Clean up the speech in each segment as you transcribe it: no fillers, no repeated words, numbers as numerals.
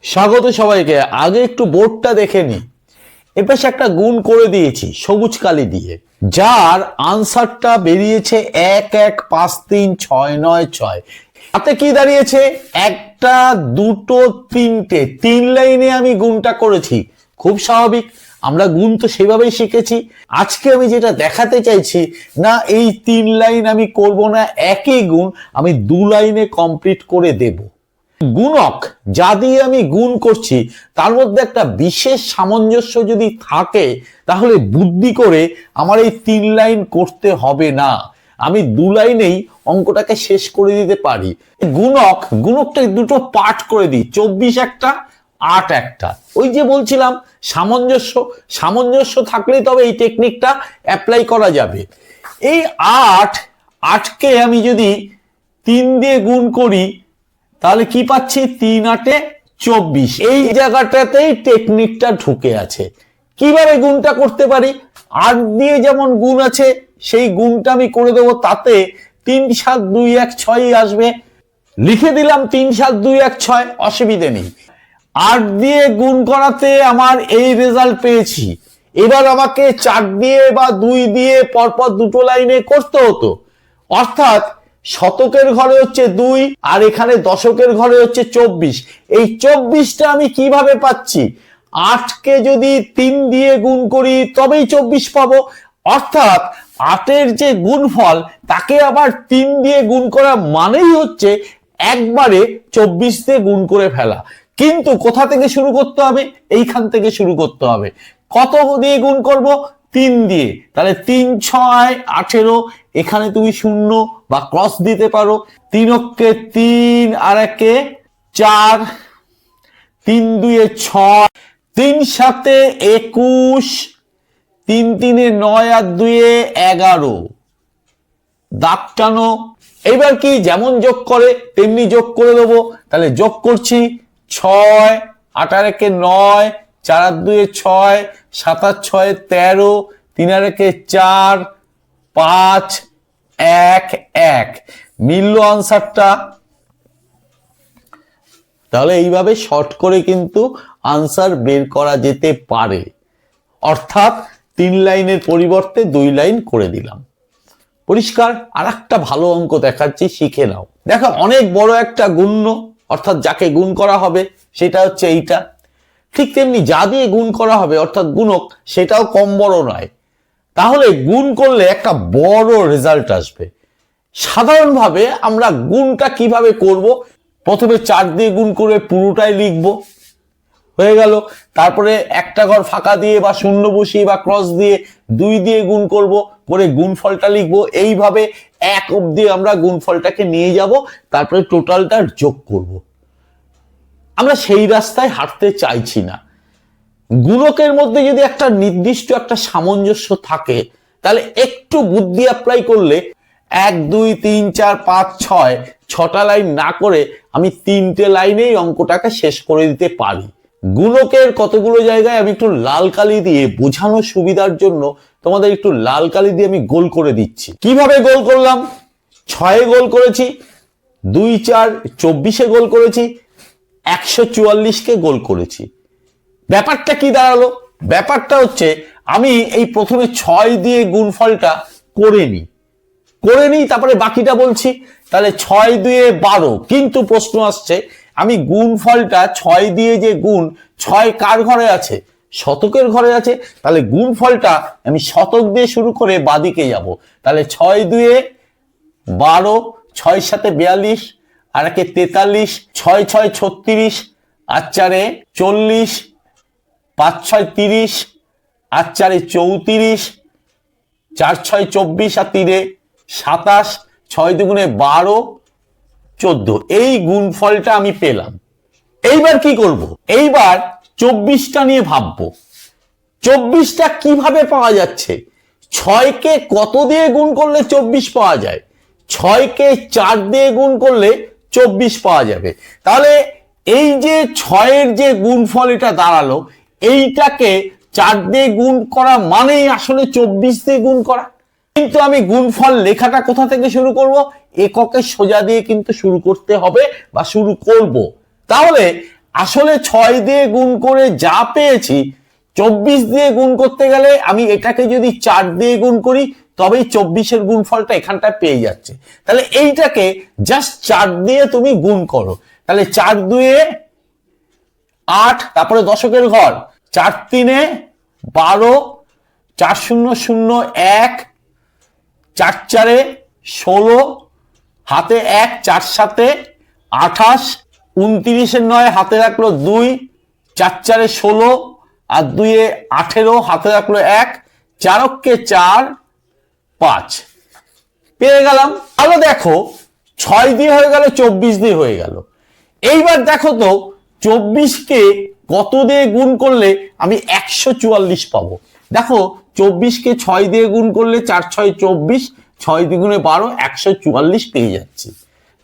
স্বাগত সবাইকে। আগে একটু বোর্ডটা দেখে নি। এপাশে একটা গুণ করে দিয়েছি সবুজ কালি দিয়ে, যার আনসারটা বেরিয়েছে 1153696। তাতে কি দাঁড়িয়েছে? একটা, দুটো, তিনটে, 3 লাইনে আমি গুণটা করেছি। খুব স্বাভাবিক, আমরা গুণ তো সেভাবেই শিখেছি। আজকে আমি যেটা দেখাতে চাইছি না, এই 3 লাইন আমি করব না, একই গুণ আমি 2 লাইনে কমপ্লিট করে দেব। গুণক যা দিয়ে আমি গুণ করছি তার মধ্যে একটা বিশেষ সামঞ্জস্য যদি থাকে, তাহলে বুদ্ধি করে আমার এই 3 লাইন করতে হবে না, আমি 2 লাইনেই অঙ্কটাকে শেষ করে দিতে পারি। গুণকটা দুটো পার্ট করে দিই, 24 একটা, 8 একটা। ওই যে বলছিলাম সামঞ্জস্য থাকলেই তবে এই টেকনিকটা অ্যাপ্লাই করা যাবে। এই 8কে আমি যদি 3 দিয়ে গুণ করি তাহলে কি পাচ্ছি? 3 8 24। এই জায়গাটাতেই টেকনিকটা ঢুকে আছে। কিভাবে গুণটা করতে পারি? 8 দিয়ে যেমন গুণ আছে সেই গুণটা আমি করে দেবো, তাতে 3 7 2 1 6 আসবে। লিখে দিলাম 3 7 2 1 6, অসুবিধে নেই। 8 দিয়ে গুণ করাতে আমার এই রেজাল্ট পেয়েছি। এবার আমাকে 4 দিয়ে বা 2 দিয়ে পরপর দুটো লাইনে করতে হতো, অর্থাৎ শতকের ঘরে হচ্ছে 2 আর এখানে দশকের ঘরে হচ্ছে 24। এই 24টা আমি কিভাবে পাচ্ছি? 8কে যদি 3 দিয়ে গুণ করি তবেই 24 পাবো, অর্থাৎ 8-এর যে গুণফল তাকে আবার 3 দিয়ে গুণ করা মানেই হচ্ছে একবারে 24 দিয়ে গুণ করে ফেলা। কিন্তু কোথা থেকে শুরু করতে হবে? এইখান থেকে শুরু করতে হবে। কত দিয়ে গুণ করব? 3 দিয়ে। তাহলে 3 6 18, এখানে তুমি 0 বা ক্রস দিতে পারো। 3 অক্ষে 3 আর 1 4, 3 2 6, 3 7 21, 3 3 9 আর 2 11। দাগ টানো। এবার কি যেমন যোগ করে তেমনি যোগ করে দেবো। তাহলে যোগ করছি 6 8 আর 1 9, 4 আর 2 6, 7 আর 6 13, 3 আর 1 4, 5 1 1। মিলল আনসারটা। তাহলে এইভাবে শর্ট করে কিন্তু আনসার বের করা যেতে পারে, অর্থাৎ 3 লাইনের পরিবর্তে 2 লাইন করে দিলাম। পরিষ্কার? আর একটা ভালো অঙ্ক দেখাচ্ছি, শিখে নাও। দেখো, অনেক বড় একটা গুণ্য, অর্থাৎ যাকে গুণ করা হবে সেটা হচ্ছে এইটা। ঠিক তেমনি যা দিয়ে গুণ করা হবে অর্থাৎ গুণক, সেটাও কম বড় নয়। তাহলে গুণ করলে একটা বড় রেজাল্ট আসবে। সাধারণভাবে আমরা গুণটা কিভাবে করব? প্রথমে 4 দিয়ে গুণ করে পুরোটাই লিখব, হয়ে গেল। তারপরে একটা ঘর ফাঁকা দিয়ে বা শূন্য বসিয়ে বা ক্রস দিয়ে 2 দিয়ে গুণ করব, করে গুণফলটা লিখব। এইভাবে 1 অবধি আমরা গুণফলটাকে নিয়ে যাব, তারপরে টোটালটা যোগ করব। আমরা সেই রাস্তায় হাঁটতে চাইছি না। গুণকের মধ্যে যদি একটা নির্দিষ্ট একটা সামঞ্জস্য থাকে, তাহলে একটু বুদ্ধি অ্যাপ্লাই করলে 1 2 3 4 5 6, 6টা লাইন না করে আমি 3টে লাইনেই অঙ্কটাকে শেষ করে দিতে পারি। গুণকের কতগুলো জায়গায় আমি একটু লাল কালি দিয়ে বোঝানোর সুবিধার জন্য তোমাদের একটু লাল কালি দিয়ে আমি গোল করে দিচ্ছি। কিভাবে গোল করলাম? 6-এ গোল করেছি, 2 4 24-এ গোল করেছি, 144-কে গোল করেছি। ব্যাপারটা কি দাঁড়ালো? ব্যাপারটা হচ্ছে আমি এই প্রথমে 6 দিয়ে গুণফলটা করে নিই, তারপরে বাকিটা বলছি। তাহলে 6 2 12, কিন্তু প্রশ্ন আসছে আমি গুণফলটা 6 দিয়ে যে গুণ, 6 কার ঘরে আছে? শতকের ঘরে আছে। তাহলে গুণফলটা আমি শতক দিয়ে শুরু করে বাদিকে যাব। তাহলে 6 2 12, 6 7 42 আর 1 43, 6 6 36 আর 4 40, 5 6 30 আর 4 34, 4 6 24 আর 3 27, 6 2 12 14। এই গুণফলটা আমি পেলাম। এইবার কি করব? এইবার 24টা নিয়ে ভাববো। 24টা কিভাবে পাওয়া যাচ্ছে? 6কে কত দিয়ে গুণ করলে 24 পাওয়া যায়? 6কে 4 দিয়ে গুণ করলে 24 পাওয়া যাবে। তাহলে এই যে 6-এর যে গুণফল এটা দাঁড়ালো, এইটাকে 4 দিয়ে গুণ করা মানেই আসলে 24 দিয়ে গুণ করা। কিন্তু আমি গুণফল লেখাটা কোথা থেকে শুরু করব? এককের সোজা দিয়ে কিন্তু শুরু করতে হবে বা শুরু করব। তাহলে আসলে 6 দিয়ে গুণ করে যা পেয়েছি 24 দিয়ে গুণ করতে গেলে আমি এটাকে যদি 4 দিয়ে গুণ করি তবেই 24-এর গুণফলটা এখানটায় পেয়ে যাচ্ছে। তাহলে এইটাকে জাস্ট 4 দিয়ে তুমি গুণ করো, তাহলে 4 দুয়ে 8, তারপরে দশকের ঘর 4 3 12, 4 0 0 1, 4 4 16, হাতে 1, 4 7 28, 29-এর 9 হাতে রাখলো 2, 4 4 16 আর 2 18, হাতে রাখলো 1, 4 4 5 পেয়ে গেলাম। তাহলে দেখো 6 দিয়ে হয়ে গেল, 24 দিয়ে হয়ে গেল। এইবার দেখো তো 24-কে কত দিয়ে গুণ করলে আমি 144 পাবো। দেখো 24-কে 6 দিয়ে গুণ করলে 4 6 24, 6 দ্বিগুণে 12, 144 পেয়ে যাচ্ছি।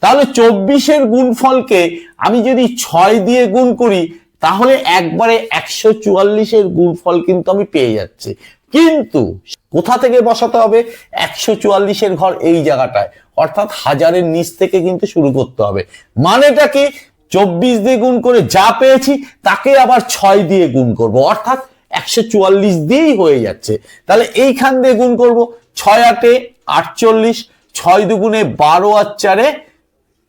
তাহলে 24-এর গুণফলকে আমি যদি 6 দিয়ে গুণ করি তাহলে একবারে 144-এর গুণফল কিন্তু আমি পেয়ে যাচ্ছি। কিন্তু কোথা থেকে বসাতে হবে? 144-এর ঘর এই জায়গাটায়, অর্থাৎ হাজারের নিচ থেকে কিন্তু শুরু করতে হবে। মানেটা কি? 24 দিয়ে গুণ করে যা পেয়েছি তাকে আবার 6 দিয়ে গুণ করব, অর্থাৎ 144 দিয়েই হয়ে যাচ্ছে। তাহলে এইখান দিয়ে গুণ করব, 6 8 48, 6 দুগুণে 12 আর 4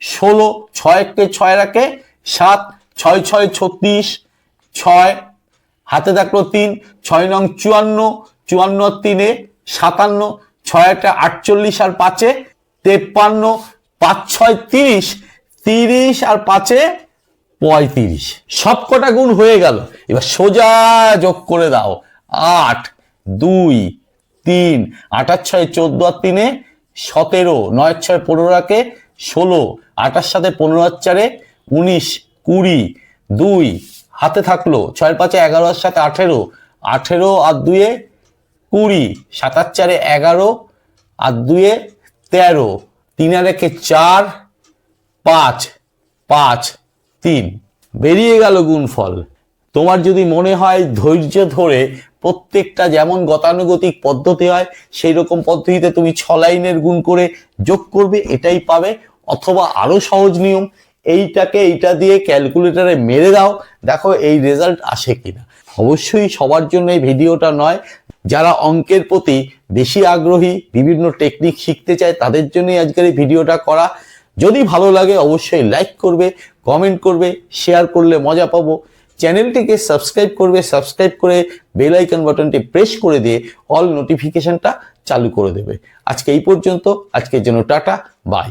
16, 6 1 6 রাখে 7, 6 6 36, 6 হাতে থাকলো 3, 6 নং 54, 54 3 57, 6 48 আর 5 53, 5 6 30, 30 আর 5 35। সবকটা গুণ হয়ে গেল। এবার সোজা যোগ করে দাও, 8 2 3, 8 আর 6 14 আর 3 17, 9 6 15 রাখে 16, 8 7 15 আর 4 19, 20, 2 হাতে থাকলো 6 5 11 আর 7 18, 18 আর 2 20, 7 আর 4 11 আর 2 13, 3 আর 1 4, 5 5 3 বেরিয়ে গেল গুণফল। তোমার যদি মনে হয় ধৈর্য ধরে প্রত্যেকটা যেমন গতানুগতিক পদ্ধতি হয় সেই রকম পদ্ধতিতে তুমি 6 লাইনের গুণ করে যোগ করবে, এটাই পাবে। অথবা আরো সহজ নিয়ম, এইটাকে এইটা দিয়ে ক্যালকুলেটরে মেরে দাও, দেখো এই রেজাল্ট আসে কিনা। অবশ্যই সবার জন্য এই ভিডিওটা নয়, যারা অঙ্কের প্রতি বেশি আগ্রহী, বিভিন্ন টেকনিক শিখতে চায় তাদের জন্যই আজকের এই ভিডিওটা করা। যদি ভালো লাগে অবশ্যই লাইক করবে, কমেন্ট করবে, শেয়ার করলে মজা পাবো। চ্যানেলটিকে সাবস্ক্রাইব করবে, সাবস্ক্রাইব করে বেল আইকন বাটনটি প্রেস করে দিয়ে অল নোটিফিকেশনটা চালু করে দেবে। আজকে এই পর্যন্ত, আজকের জন্য টাটা, বাই।